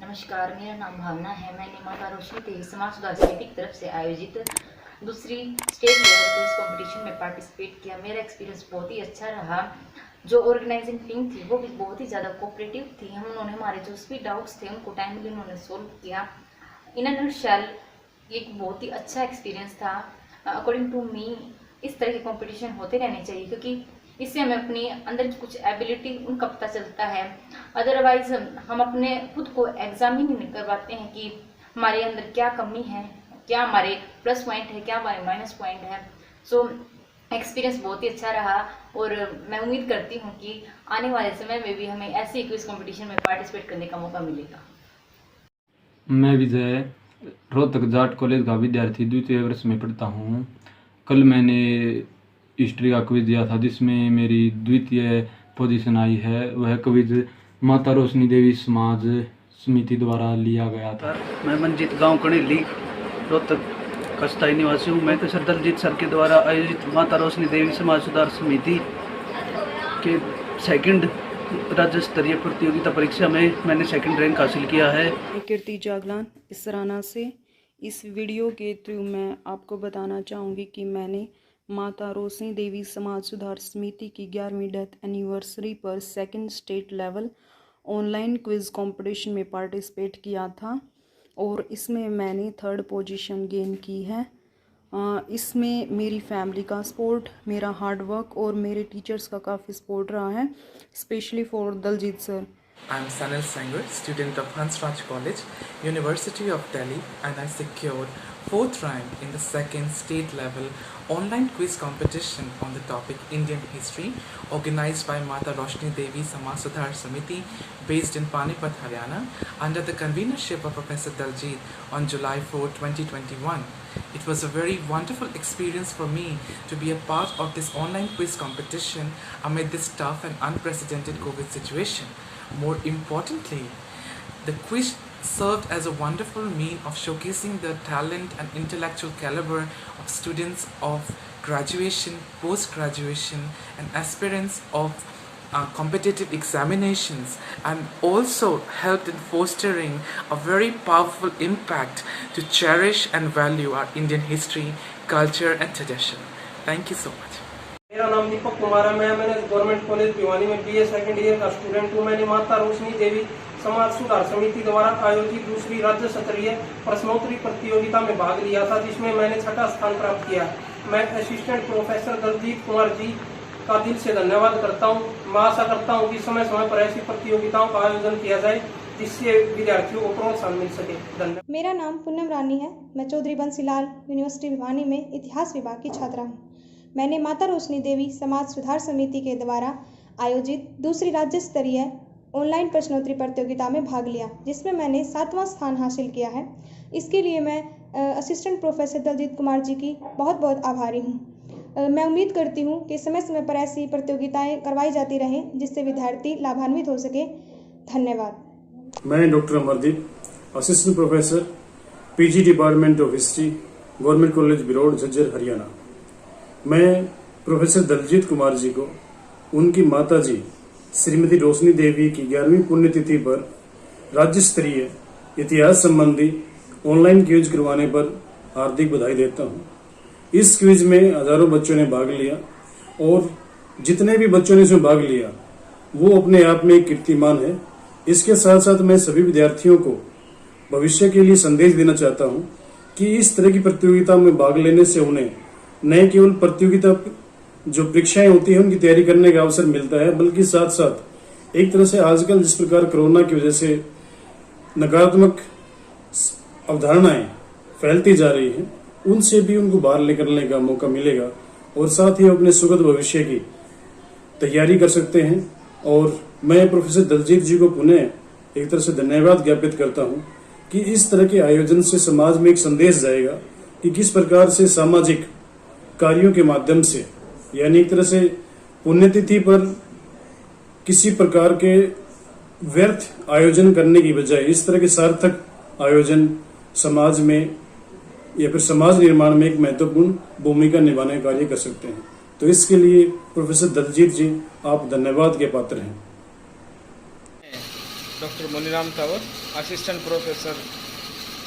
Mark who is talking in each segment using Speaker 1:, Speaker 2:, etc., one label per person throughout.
Speaker 1: नमस्कार, मेरा नाम भावना है। मैंने माता रोशनी देवी समाज सुधार समिति की तरफ से आयोजित दूसरी स्टेट लेवल क्विज कंपटीशन में पार्टिसिपेट किया। मेरा एक्सपीरियंस बहुत ही अच्छा रहा। जो ऑर्गेनाइजिंग टीम थी वो भी बहुत ही ज़्यादा कोऑपरेटिव थी। उन्होंने हमारे जो भी डाउट्स थे उनको टाइमली उन्होंने सोल्व किया। इन अ नटशेल एक बहुत ही अच्छा एक्सपीरियंस था। अकॉर्डिंग टू मी इस तरह के कॉम्पिटिशन होते रहने चाहिए, क्योंकि इससे हमें अपनी अंदर की कुछ एबिलिटी उनका पता चलता है। अदरवाइज हम अपने खुद को एग्जामिन नहीं कर पाते हैं कि हमारे अंदर क्या कमी है, क्या हमारे प्लस पॉइंट है, क्या हमारे माइनस पॉइंट है। सो एक्सपीरियंस बहुत ही अच्छा रहा और मैं उम्मीद करती हूँ कि आने वाले समय में भी हमें ऐसे क्विज कंपटीशन में पार्टिसिपेट करने का मौका मिलेगा।
Speaker 2: मैं विजय रोहतक जाट कॉलेज का विद्यार्थी द्वितीय वर्ष में पढ़ता हूँ। कल मैंने हिस्ट्री का क्विज दिया था जिसमें मेरी द्वितीय पोजीशन आई है। वह क्विज माता रोशनी देवी समाज समिति द्वारा लिया गया था।
Speaker 3: मैं मंजीत गांव कणेली रोहतक का स्थायी निवासी हूँ। मैं तो सर दलजीत सर के द्वारा आयोजित माता रोशनी देवी समाज सुधार समिति के सेकंड राज्य स्तरीय प्रतियोगिता परीक्षा में मैंने सेकंड रैंक हासिल किया है।
Speaker 4: कीर्ति जागलान इसराना से। इस वीडियो के थ्रू मैं आपको बताना चाहूँगी कि मैंने माता रोशनी देवी समाज सुधार समिति की 11वीं डेथ एनिवर्सरी पर second state level online quiz competition में पार्टिसिपेट किया था और इसमें मैंने 3rd पोजीशन गेन की है। इसमें मेरी फैमिली का सपोर्ट, मेरा हार्ड वर्क और मेरे टीचर्स का काफ़ी सपोर्ट रहा है, specially for Daljit sir.
Speaker 5: I'm Sanil Sanger, student of Hansraj College, University of Delhi, and I secured 4th rank in the second state level online quiz competition on the topic Indian history, organized by Mata Roshni Devi Samaj Sudhar Samiti, based in Panipat, Haryana, under the convenership of Professor Daljit on July 4, 2021. It was a very wonderful experience for me to be a part of this online quiz competition amid this tough and unprecedented COVID situation. More importantly, the quiz served as a wonderful means of showcasing the talent and intellectual caliber of students of graduation, post-graduation, and aspirants of competitive examinations, and also helped in fostering a very powerful impact to cherish and value our Indian history, culture, and tradition. Thank you so much.
Speaker 6: मेरा नाम दीपक कुमार है। मैंने government college Bhiwani में BA second year का student हूँ। मैंने माता रोशनी देवी समाज सुधार समिति द्वारा आयोजित दूसरी राज्य स्तरीय प्रश्नोत्तरी प्रतियोगिता में भाग लिया था, जिसमें मैंने 6ठा स्थान प्राप्त किया। मैं असिस्टेंट प्रोफेसर दलजीत कुमार जी का दिल से धन्यवाद करता हूँ। मैं आशा करता हूँ कि समय समय पर ऐसी प्रतियोगिताओं का आयोजन किया जाए जिससे विद्यार्थियों को प्रोत्साहन मिल सके। धन्यवाद।
Speaker 7: मेरा नाम पूनम रानी है। मैं चौधरी बंसीलाल यूनिवर्सिटी भिवानी में इतिहास विभाग की छात्रा हूँ। मैंने माता रोशनी देवी समाज सुधार समिति के द्वारा आयोजित दूसरी राज्य स्तरीय ऑनलाइन प्रश्नोत्तरी प्रतियोगिता में भाग लिया, जिसमें मैंने 7वां स्थान हासिल किया है। इसके लिए मैं असिस्टेंट प्रोफेसर दलजीत कुमार जी की बहुत बहुत आभारी हूँ। मैं उम्मीद करती हूँ कि समय समय पर ऐसी प्रतियोगिताएं करवाई जाती रहें जिससे विद्यार्थी लाभान्वित हो सके। धन्यवाद।
Speaker 8: मैं doctor Amardeep, assistant professor PG department of history, government college Birod, Jhajjar, Haryana. मैं प्रोफेसर दलजीत कुमार जी को उनकी माताजी श्रीमती रोशनी देवी की 11वीं पुण्यतिथि पर राज्य स्तरीय इतिहास संबंधी ऑनलाइन क्विज करवाने पर हार्दिक बधाई देता हूं। इस क्विज में हजारों बच्चों ने भाग लिया और जितने भी बच्चों ने इसमें भाग लिया वो अपने आप में एक कीर्तिमान है। इसके साथ साथ मैं सभी विद्यार्थियों को भविष्य के लिए संदेश देना चाहता हूं कि इस तरह की प्रतियोगिता में भाग लेने से उन्हें न केवल प्रतियोगिता जो परीक्षाएं होती है उनकी तैयारी करने का अवसर मिलता है, बल्कि साथ साथ एक तरह से आजकल जिस प्रकार कोरोना की वजह से नकारात्मक अवधारणाएं फैलती जा रही हैं, उनसे भी उनको बाहर निकलने का मौका मिलेगा और साथ ही अपने सुगत भविष्य की तैयारी कर सकते हैं। और मैं प्रोफेसर दलजीत जी को पुनः एक तरह से धन्यवाद ज्ञापित करता हूं कि इस तरह के आयोजन से समाज में एक संदेश जाएगा कि किस प्रकार से सामाजिक कार्यों के माध्यम से, यानी एक तरह से पुण्यतिथि पर किसी प्रकार के व्यर्थ आयोजन करने की बजाय इस तरह के सार्थक आयोजन समाज में या फिर समाज निर्माण में एक महत्वपूर्ण भूमिका निभाने का कार्य कर सकते हैं। तो इसके लिए प्रोफेसर दलजीत जी आप धन्यवाद के पात्र हैं।
Speaker 9: Doctor Muniram Tanwar, assistant professor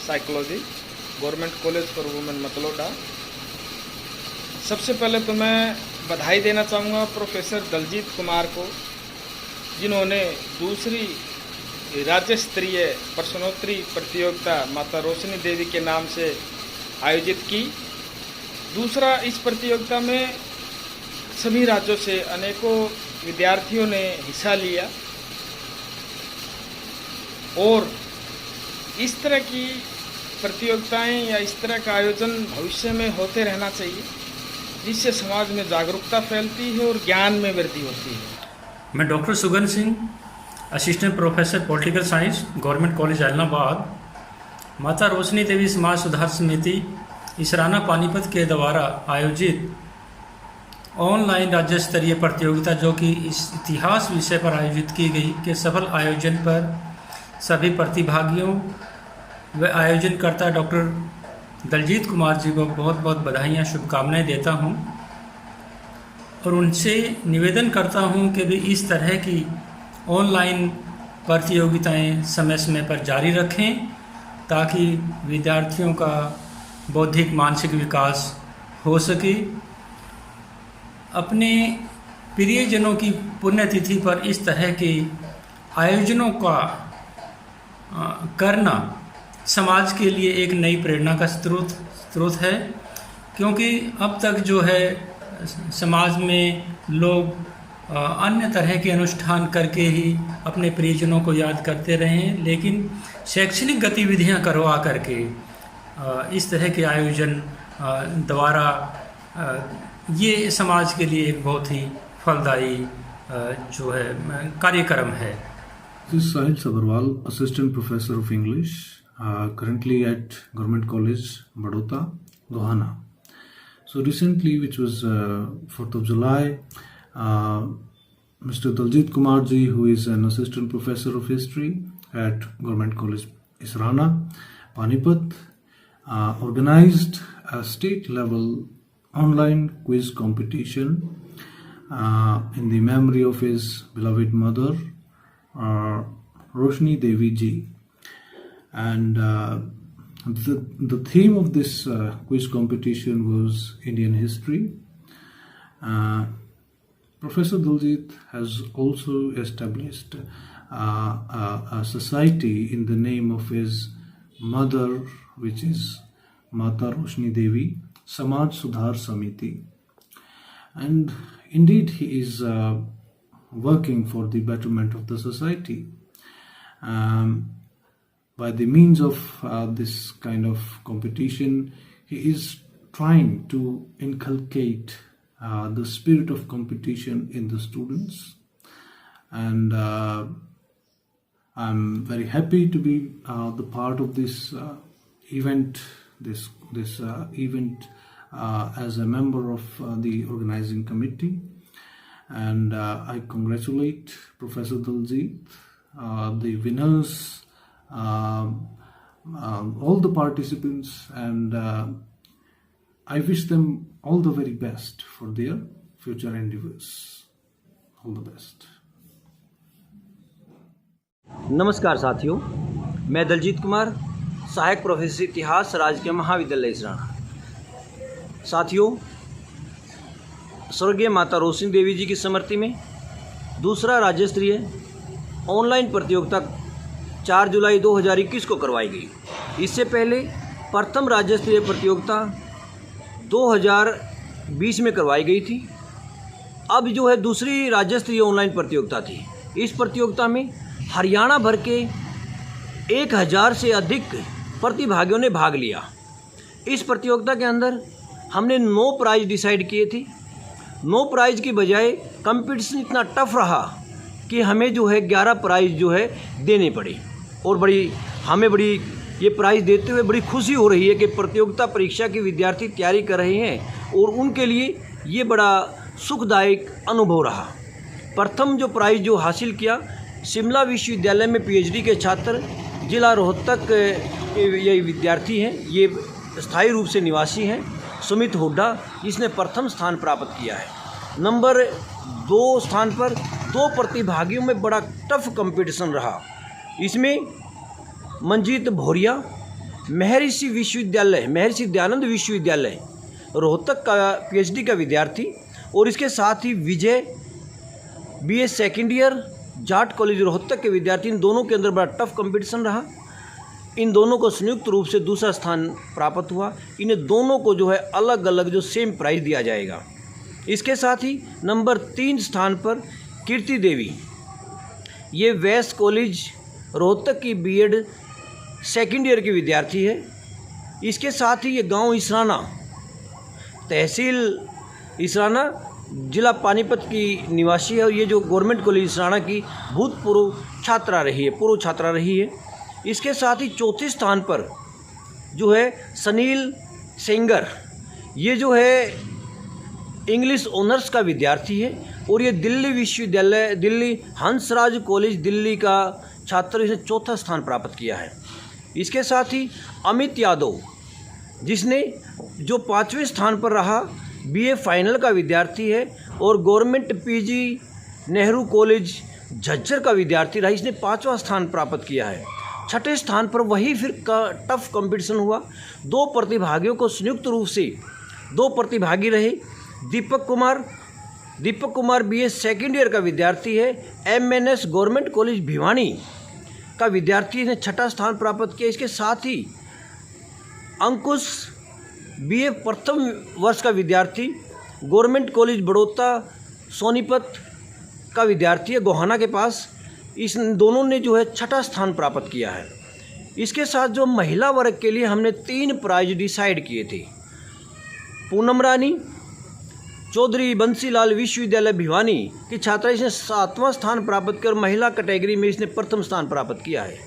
Speaker 9: psychology, government college for women Matloda. सबसे पहले तो मैं बधाई देना चाहूँगा प्रोफेसर दलजीत कुमार को, जिन्होंने दूसरी राज्य स्तरीय प्रश्नोत्तरी प्रतियोगिता माता रोशनी देवी के नाम से आयोजित की। दूसरा, इस प्रतियोगिता में सभी राज्यों से अनेकों विद्यार्थियों ने हिस्सा लिया और इस तरह की प्रतियोगिताएं या इस तरह का आयोजन भविष्य में होते रहना चाहिए, जिससे समाज में जागरूकता फैलती है और ज्ञान में वृद्धि होती है।
Speaker 10: मैं doctor Sugan Singh, assistant professor political science, government college Ellenabad, Mata Roshni देवी समाज सुधार समिति इसराना पानीपत के द्वारा आयोजित ऑनलाइन राज्य स्तरीय प्रतियोगिता जो कि इस इतिहास विषय पर आयोजित की गई के सफल आयोजन पर सभी प्रतिभागियों व आयोजनकर्ता डॉक्टर दलजीत कुमार जी को बहुत बहुत बधाइयाँ, शुभकामनाएं देता हूं और उनसे निवेदन करता हूं कि भी इस तरह की ऑनलाइन प्रतियोगिताएं समय समय पर जारी रखें ताकि विद्यार्थियों का बौद्धिक मानसिक विकास हो सके। अपने प्रियजनों की पुण्यतिथि पर इस तरह के आयोजनों का करना समाज के लिए एक नई प्रेरणा का स्रोत है, क्योंकि अब तक जो है समाज में लोग अन्य तरह के अनुष्ठान करके ही अपने प्रियजनों को याद करते रहे हैं, लेकिन शैक्षणिक गतिविधियां करवा करके इस तरह के आयोजन द्वारा ये समाज के लिए एक बहुत ही फलदायी जो है कार्यक्रम है।
Speaker 8: This is Sahil Sabharwal, Assistant Professor of English, currently at Government College, Badota, Gohana. So recently, which was 4th of July, Mr. Daljit Kumar ji, who is an Assistant Professor of History at Government College, Israna, Panipat, organized a state-level online quiz competition in the memory of his beloved mother, Roshni Devi ji, and the theme of this quiz competition was Indian history. Professor Daljit has also established a society in the name of his mother, which is Mata Roshni Devi Samaj Sudhar Samiti, and indeed he is working for the betterment of the society. By the means of this kind of competition, he is trying to inculcate the spirit of competition in the students, and I'm very happy to be the part of this event. This event as a member of the organizing committee, and I congratulate Professor Daljit, the winners, all the participants, and I wish them all the very best for their future endeavors. All the best.
Speaker 11: नमस्कार साथियों, मैं दलजीत कुमार, सहायक professor इतिहास, राजकीय महाविद्यालय इसराना। साथियों, स्वर्गीय माता रोशनी देवी जी की स्मृति में दूसरा राज्य स्तरीय ऑनलाइन प्रतियोगिता 4 जुलाई 2021 को करवाई गई। इससे पहले प्रथम राज्य स्तरीय प्रतियोगिता 2020 में करवाई गई थी। अब जो है दूसरी राज्य स्तरीय ऑनलाइन प्रतियोगिता थी। इस प्रतियोगिता में हरियाणा भर के 1000 से अधिक प्रतिभागियों ने भाग लिया। इस प्रतियोगिता के अंदर हमने 9 प्राइज डिसाइड किए थे। 9 प्राइज की बजाय कंपटीशन इतना टफ रहा कि हमें जो है 11 प्राइज जो है देने पड़े, और हमें ये प्राइज देते हुए बड़ी खुशी हो रही है कि प्रतियोगिता परीक्षा के विद्यार्थी तैयारी कर रहे हैं और उनके लिए ये बड़ा सुखदायक अनुभव रहा। प्रथम जो प्राइज जो हासिल किया, शिमला विश्वविद्यालय में पीएचडी के छात्र, जिला रोहतक ये विद्यार्थी हैं, ये स्थायी रूप से निवासी हैं, सुमित हुड्डा, जिसने प्रथम स्थान प्राप्त किया है। नंबर 2 स्थान पर 2 प्रतिभागियों में बड़ा टफ कंपटीशन रहा। इसमें मंजीत भोरिया महर्षि दयानंद विश्वविद्यालय रोहतक का PhD का विद्यार्थी, और इसके साथ ही विजय BA second year Jat college Rohtak के विद्यार्थी। इन दोनों के अंदर बड़ा टफ कंपटीशन रहा। इन दोनों को संयुक्त रूप से दूसरा स्थान प्राप्त हुआ। इन्हें दोनों को जो है अलग अलग जो सेम प्राइज दिया जाएगा। इसके साथ ही नंबर 3 स्थान पर कीर्ति देवी, ये वेस्ट कॉलेज रोहतक की B.Ed सेकेंड ईयर की विद्यार्थी है। इसके साथ ही ये गांव इसराना, तहसील इसराना, जिला पानीपत की निवासी है, और ये जो गवर्नमेंट कॉलेज इसराना की भूतपूर्व छात्रा रही है। इसके साथ ही चौथे स्थान पर जो है सनील सेंगर, ये जो है इंग्लिश ऑनर्स का विद्यार्थी है, और ये दिल्ली हंसराज कॉलेज दिल्ली का छात्र, इसने चौथा स्थान प्राप्त किया है। इसके साथ ही अमित यादव, जिसने जो 5वें स्थान पर रहा, BA फाइनल का विद्यार्थी है और government PG Nehru college Jhajjar का विद्यार्थी रहा, इसने 5वां स्थान प्राप्त किया है। छठे स्थान पर वही फिर टफ कंपटीशन हुआ। 2 प्रतिभागियों को संयुक्त रूप से 2 प्रतिभागी रहे। Deepak Kumar BA second year का विद्यार्थी है, MNS गवर्नमेंट कॉलेज भिवानी का विद्यार्थी ने 6ठा स्थान प्राप्त किया। इसके साथ ही अंकुश BA प्रथम वर्ष का विद्यार्थी, गवर्नमेंट कॉलेज बड़ौदा सोनीपत का विद्यार्थी है, गोहाना के पास। इस दोनों ने जो है 6ठा स्थान प्राप्त किया है। इसके साथ जो महिला वर्ग के लिए हमने 3 प्राइज डिसाइड किए थे। पूनम रानी चौधरी बंसीलाल विश्वविद्यालय भिवानी की छात्रा, इसने 7वां स्थान प्राप्त कर महिला कैटेगरी में इसने प्रथम स्थान प्राप्त किया है।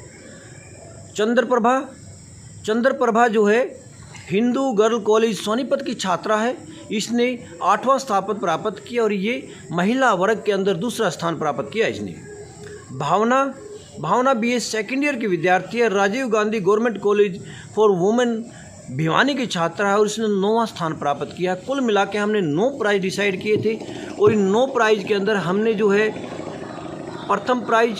Speaker 11: चंद्रप्रभा जो है हिंदू गर्ल कॉलेज सोनीपत की छात्रा है, इसने 8वां स्थान प्राप्त किया और ये महिला वर्ग के अंदर दूसरा स्थान प्राप्त किया इसने। भावना BA सेकेंड ईयर की विद्यार्थी है, Rajiv Gandhi government college for women Bhiwani की छात्रा है और इसने 9वां स्थान प्राप्त किया। कुल मिला के हमने 9 प्राइज डिसाइड किए थे, और इन 9 प्राइज के अंदर हमने जो है प्रथम प्राइज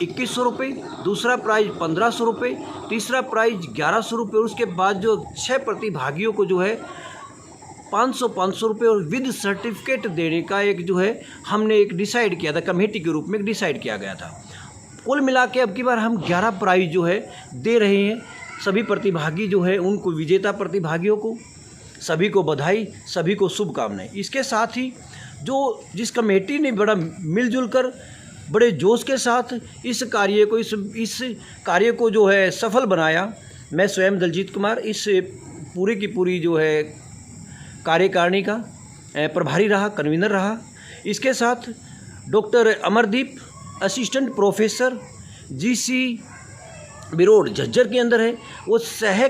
Speaker 11: 2100 रुपये, दूसरा प्राइज 1500 रुपये, तीसरा प्राइज 1100 रुपये, और उसके बाद जो 6 प्रतिभागियों को जो है 500 रुपये और विद सर्टिफिकेट देने का एक जो है हमने एक डिसाइड किया था, कमेटी के रूप में एक डिसाइड किया गया था। कुल मिला के अब की बार हम 11 प्राइज जो है दे रहे हैं। सभी प्रतिभागी जो है उनको, विजेता प्रतिभागियों को सभी को बधाई, सभी को शुभकामनाएं। इसके साथ ही जिस कमेटी ने बड़ा मिलजुल कर बड़े जोश के साथ इस कार्य को जो है सफल बनाया, मैं स्वयं दलजीत कुमार इस पूरी की पूरी जो है कार्यकारिणी का प्रभारी रहा, कन्वीनर रहा। इसके साथ doctor Amardeep assistant professor GC Birod Jhajjar के अंदर है, वो सह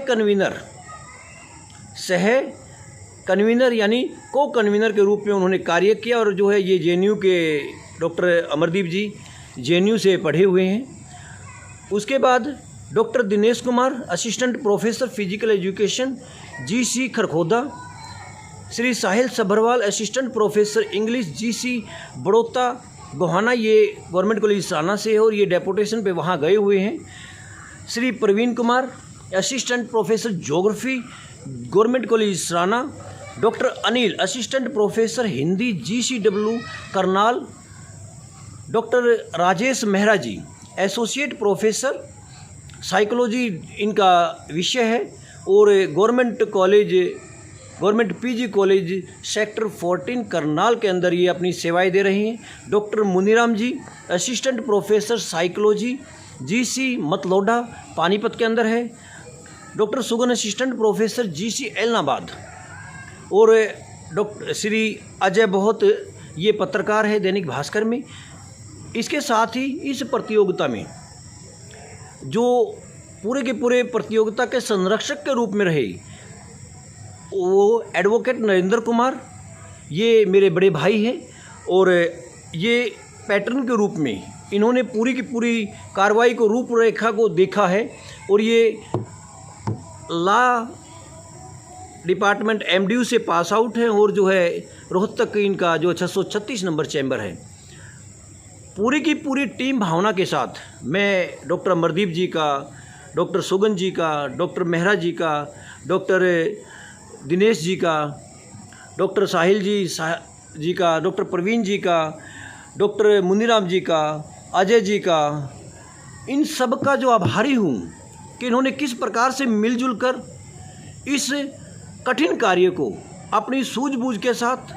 Speaker 11: कन्वीनर यानी को कन्वीनर के रूप में उन्होंने कार्य किया। और जो है ये JNU के डॉक्टर अमरदीप जी JNU से पढ़े हुए हैं। उसके बाद doctor Dinesh Kumar assistant professor physical education GC Kharkhoda, Shri Sahil Sabharwal assistant professor English GC Baroda Gohana, ये गवर्नमेंट कॉलेज इसराना से है और ये डेपुटेशन पे वहाँ गए हुए हैं। Shri Praveen Kumar assistant professor geography government college Israna, doctor Anil assistant professor Hindi GCW Karnal, doctor Rajesh Mehra ji associate professor psychology इनका विषय है, और government PG college sector 14 Karnal के अंदर ये अपनी सेवाएं दे रही हैं। Doctor Muniram ji assistant professor psychology GC Matloda Panipat के अंदर है। Doctor Sugan assistant professor GC Ellenabad, और डॉक्टर श्री अजय बहुत ये पत्रकार है दैनिक भास्कर में। इसके साथ ही इस प्रतियोगिता में जो पूरे के पूरे प्रतियोगिता के संरक्षक के रूप में रहे वो एडवोकेट नरेंद्र कुमार, ये मेरे बड़े भाई हैं, और ये पैटर्न के रूप में इन्होंने पूरी की पूरी कार्रवाई को रूपरेखा को देखा है, और ये लॉ डिपार्टमेंट MDU से पास आउट है, और जो है रोहतक इनका जो 636 नंबर चैम्बर है। पूरी की पूरी टीम भावना के साथ मैं डॉक्टर अमरदीप जी का, डॉक्टर सुगन जी का, डॉक्टर मेहरा जी का, डॉक्टर दिनेश जी का, डॉक्टर साहिल जी का, डॉक्टर प्रवीण जी का, डॉक्टर मुनीराम जी का, अजय जी का, इन सब का जो आभारी हूँ कि इन्होंने किस प्रकार से मिलजुल कर इस कठिन कार्य को अपनी सूझबूझ के साथ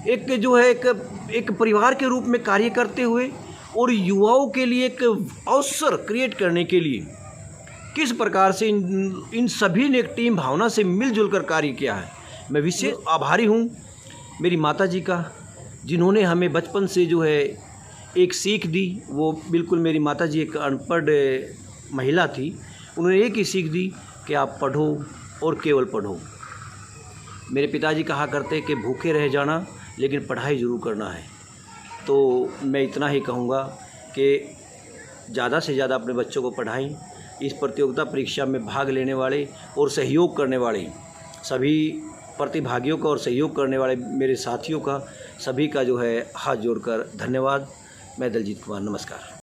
Speaker 11: एक जो है एक परिवार के रूप में कार्य करते हुए और युवाओं के लिए एक अवसर क्रिएट करने के लिए किस प्रकार से इन सभी ने एक टीम भावना से मिलजुल कर कार्य किया है। मैं विशेष आभारी हूँ मेरी माता जी का, जिन्होंने हमें बचपन से जो है एक सीख दी। वो बिल्कुल मेरी माता जी एक अनपढ़ महिला थी, उन्होंने एक ही सीख दी कि आप पढ़ो और केवल पढ़ो। मेरे पिताजी कहा करते कि भूखे रह जाना लेकिन पढ़ाई ज़रूर करना है। तो मैं इतना ही कहूँगा कि ज़्यादा से ज़्यादा अपने बच्चों को पढ़ाएं। इस प्रतियोगिता परीक्षा में भाग लेने वाले और सहयोग करने वाले सभी प्रतिभागियों का और सहयोग करने वाले मेरे साथियों का, सभी का जो है हाथ जोड़कर धन्यवाद। मैं दलजीत कुमार, नमस्कार।